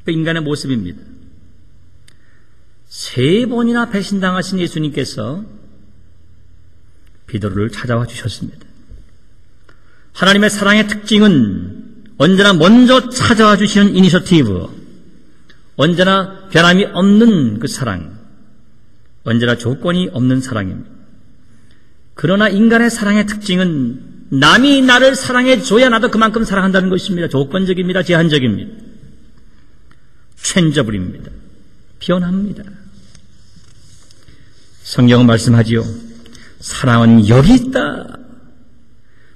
그 인간의 모습입니다. 3번이나 배신당하신 예수님께서 베드로를 찾아와 주셨습니다. 하나님의 사랑의 특징은 언제나 먼저 찾아와 주시는 이니셔티브, 언제나 변함이 없는 그 사랑, 언제나 조건이 없는 사랑입니다. 그러나 인간의 사랑의 특징은 남이 나를 사랑해 줘야 나도 그만큼 사랑한다는 것입니다. 조건적입니다. 제한적입니다. changeable입니다. 변합니다. 성경은 말씀하지요. 사랑은 여기 있다.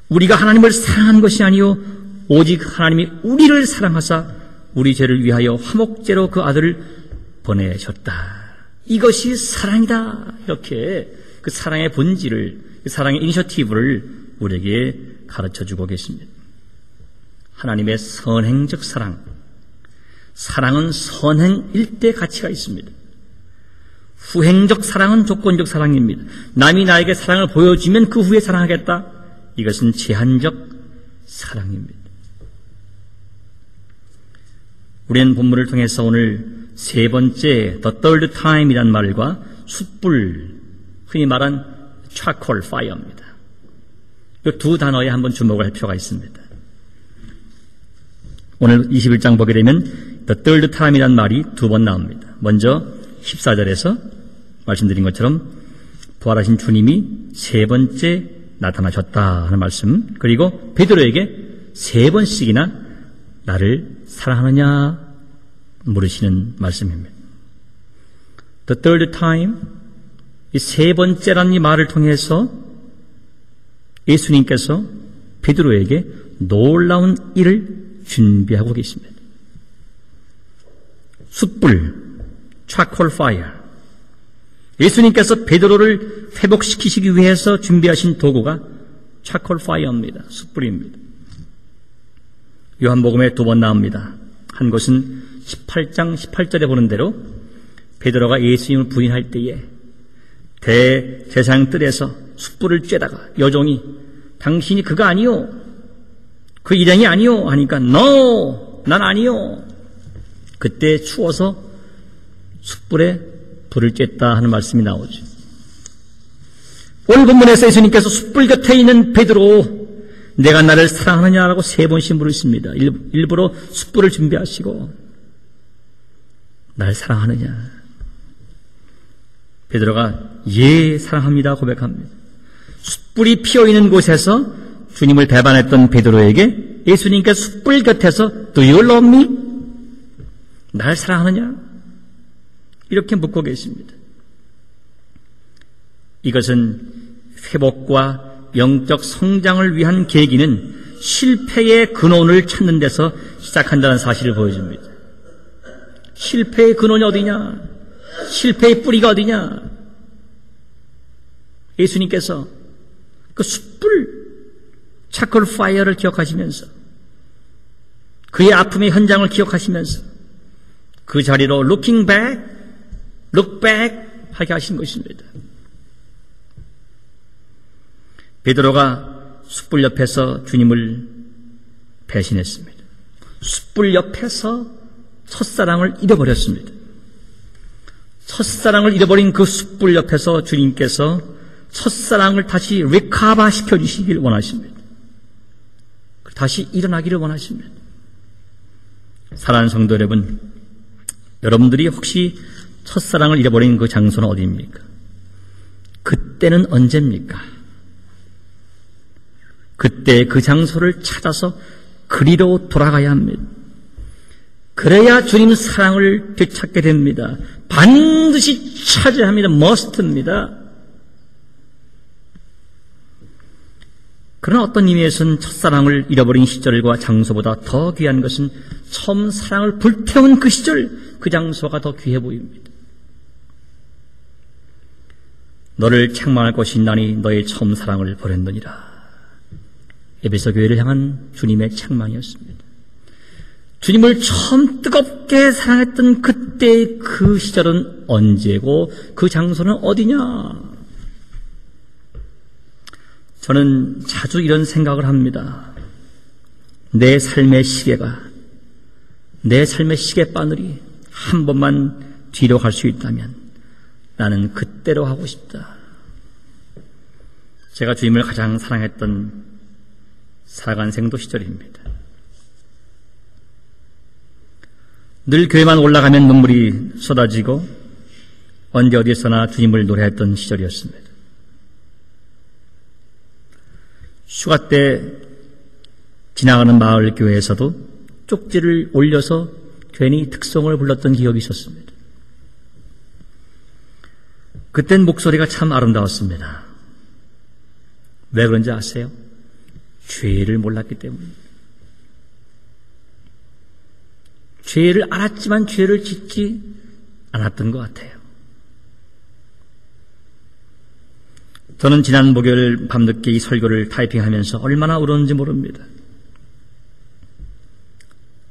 우리가 하나님을 사랑한 것이 아니요 오직 하나님이 우리를 사랑하사 우리 죄를 위하여 화목제로 그 아들을 보내셨다. 이것이 사랑이다. 이렇게 그 사랑의 본질을, 그 사랑의 이니셔티브를 우리에게 가르쳐주고 계십니다. 하나님의 선행적 사랑, 사랑은 선행일 때 가치가 있습니다. 후행적 사랑은 조건적 사랑입니다. 남이 나에게 사랑을 보여주면 그 후에 사랑하겠다. 이것은 제한적 사랑입니다. 우리는 본문을 통해서 오늘 3번째 the third time이란 말과 숯불, 흔히 말한 charcoal fire입니다. 이 두 단어에 한번 주목을 할 필요가 있습니다. 오늘 21장 보게 되면 the third time이란 말이 2번 나옵니다. 먼저 14절에서 말씀드린 것처럼 부활하신 주님이 3번째 나타나셨다 하는 말씀, 그리고 베드로에게 3번씩이나 나를 사랑하느냐 물으시는 말씀입니다. The third time, 이 3번째라는 이 말을 통해서 예수님께서 베드로에게 놀라운 일을 준비하고 계십니다. 숯불, charcoal fire. 예수님께서 베드로를 회복시키시기 위해서 준비하신 도구가 charcoal fire입니다. 숯불입니다. 요한복음에 2번 나옵니다. 한 곳은 18장 18절에 보는 대로 베드로가 예수님을 부인할 때에 대제사장 뜰에서 숯불을 쬐다가 여종이 당신이 그가 아니요, 그 일행이 아니요 하니까 No, 난 아니요. 그때 추워서 숯불에 불을 쬐다 하는 말씀이 나오죠. 오늘 본문에서 예수님께서 숯불 곁에 있는 베드로, 내가 나를 사랑하느냐라고 3번씩 물으십니다. 일부러 숯불을 준비하시고 날 사랑하느냐. 베드로가 예, 사랑합니다 고백합니다. 숯불이 피어있는 곳에서 주님을 배반했던 베드로에게 예수님께서 숯불 곁에서 Do you love me? 날 사랑하느냐? 이렇게 묻고 계십니다. 이것은 회복과 영적 성장을 위한 계기는 실패의 근원을 찾는 데서 시작한다는 사실을 보여줍니다. 실패의 근원이 어디냐? 실패의 뿌리가 어디냐? 예수님께서 그 숯불, 차콜 파이어를 기억하시면서 그의 아픔의 현장을 기억하시면서 그 자리로 looking back, look back 하게 하신 것입니다. 베드로가 숯불 옆에서 주님을 배신했습니다. 숯불 옆에서 첫사랑을 잃어버렸습니다. 첫사랑을 잃어버린 그 숯불 옆에서 주님께서 첫사랑을 다시 리카바 시켜주시길 원하십니다. 다시 일어나기를 원하십니다. 사랑하는 성도 여러분, 여러분들이 혹시 첫사랑을 잃어버린 그 장소는 어디입니까? 그때는 언제입니까? 그때 그 장소를 찾아서 그리로 돌아가야 합니다. 그래야 주님 사랑을 되찾게 됩니다. 반드시 찾아야 합니다. must입니다. 그러나 어떤 의미에서는 첫사랑을 잃어버린 시절과 장소보다 더 귀한 것은 처음 사랑을 불태운 그 시절, 그 장소가 더 귀해 보입니다. 너를 책망할 것이 있나니 너의 처음 사랑을 버렸느니라. 에베소 교회를 향한 주님의 책망이었습니다. 주님을 처음 뜨겁게 사랑했던 그때의 그 시절은 언제고 그 장소는 어디냐? 저는 자주 이런 생각을 합니다. 내 삶의 시계가 내 삶의 시계바늘이 한 번만 뒤로 갈 수 있다면 나는 그때로 하고 싶다. 제가 주님을 가장 사랑했던 사관생도 시절입니다. 늘 교회만 올라가면 눈물이 쏟아지고 언제 어디서나 주님을 노래했던 시절이었습니다. 휴가 때 지나가는 마을 교회에서도 쪽지를 올려서 괜히 특송을 불렀던 기억이 있었습니다. 그땐 목소리가 참 아름다웠습니다. 왜 그런지 아세요? 죄를 몰랐기 때문입니다. 죄를 알았지만 죄를 짓지 않았던 것 같아요. 저는 지난 목요일 밤늦게 이 설교를 타이핑하면서 얼마나 울었는지 모릅니다.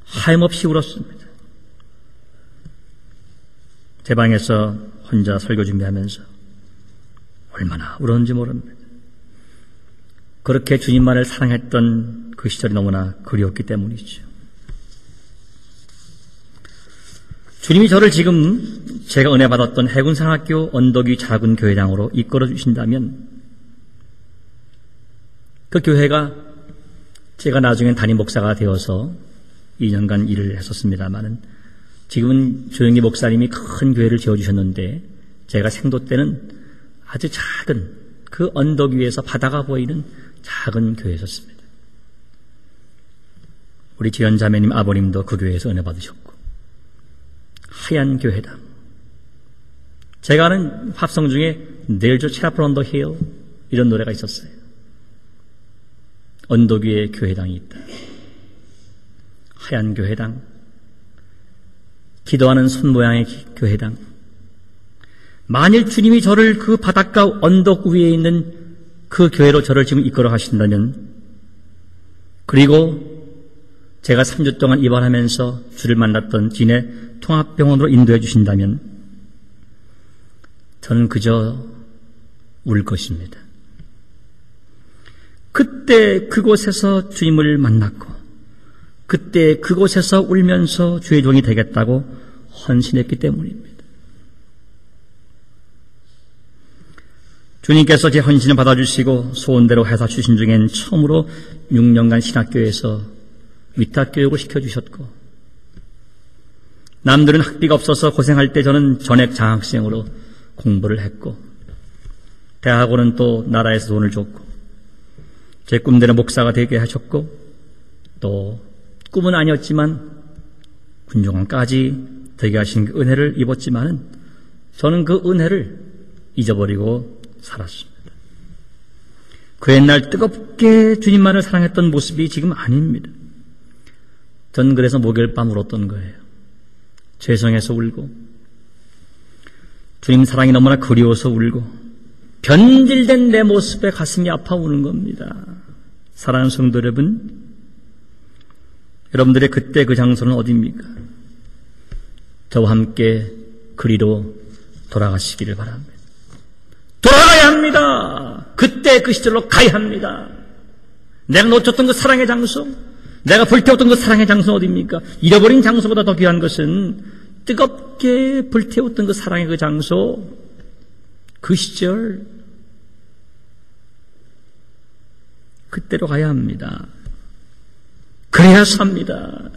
하염없이 울었습니다. 제 방에서 혼자 설교 준비하면서 얼마나 울었는지 모릅니다. 그렇게 주님만을 사랑했던 그 시절이 너무나 그리웠기 때문이죠. 주님이 저를 지금 제가 은혜 받았던 해군상학교 언덕 위 작은 교회당으로 이끌어 주신다면 그 교회가 제가 나중엔 담임 목사가 되어서 2년간 일을 했었습니다마는 지금은 조영기 목사님이 큰 교회를 지어주셨는데 제가 생도 때는 아주 작은 그 언덕 위에서 바다가 보이는 작은 교회였습니다. 우리 지연 자매님 아버님도 그 교회에서 은혜 받으셨고 하얀 교회당. 제가 아는 합성 중에 There's a chapel on the hill 이런 노래가 있었어요. 언덕 위에 교회당이 있다. 하얀 교회당, 기도하는 손 모양의 교회당. 만일 주님이 저를 그 바닷가 언덕 위에 있는 그 교회로 저를 지금 이끌어 가신다면, 그리고 제가 3주 동안 입원하면서 주를 만났던 진해 통합병원으로 인도해 주신다면 저는 그저 울 것입니다. 그때 그곳에서 주님을 만났고 그때 그곳에서 울면서 주의 종이 되겠다고 헌신했기 때문입니다. 주님께서 제 헌신을 받아주시고 소원대로 회사 출신 중엔 처음으로 6년간 신학교에서 위탁교육을 시켜주셨고, 남들은 학비가 없어서 고생할 때 저는 전액 장학생으로 공부를 했고, 대학원은 또 나라에서 돈을 줬고, 제 꿈대로 목사가 되게 하셨고, 또 꿈은 아니었지만 군종관까지 되게 하신 그 은혜를 입었지만은 저는 그 은혜를 잊어버리고 살았습니다. 그 옛날 뜨겁게 주님만을 사랑했던 모습이 지금 아닙니다. 전 그래서 목요일 밤 울었던 거예요. 죄송해서 울고, 주님 사랑이 너무나 그리워서 울고, 변질된 내 모습에 가슴이 아파 우는 겁니다. 사랑하는 성도 여러분, 여러분들의 그때 그 장소는 어디입니까? 저와 함께 그리로 돌아가시기를 바랍니다. 돌아가야 합니다. 그때 그 시절로 가야 합니다. 내가 놓쳤던 그 사랑의 장소, 내가 불태웠던 그 사랑의 장소는 어디입니까? 잃어버린 장소보다 더 귀한 것은 뜨겁게 불태웠던 그 사랑의 그 장소, 그 시절, 그때로 가야 합니다. 그래야 삽니다.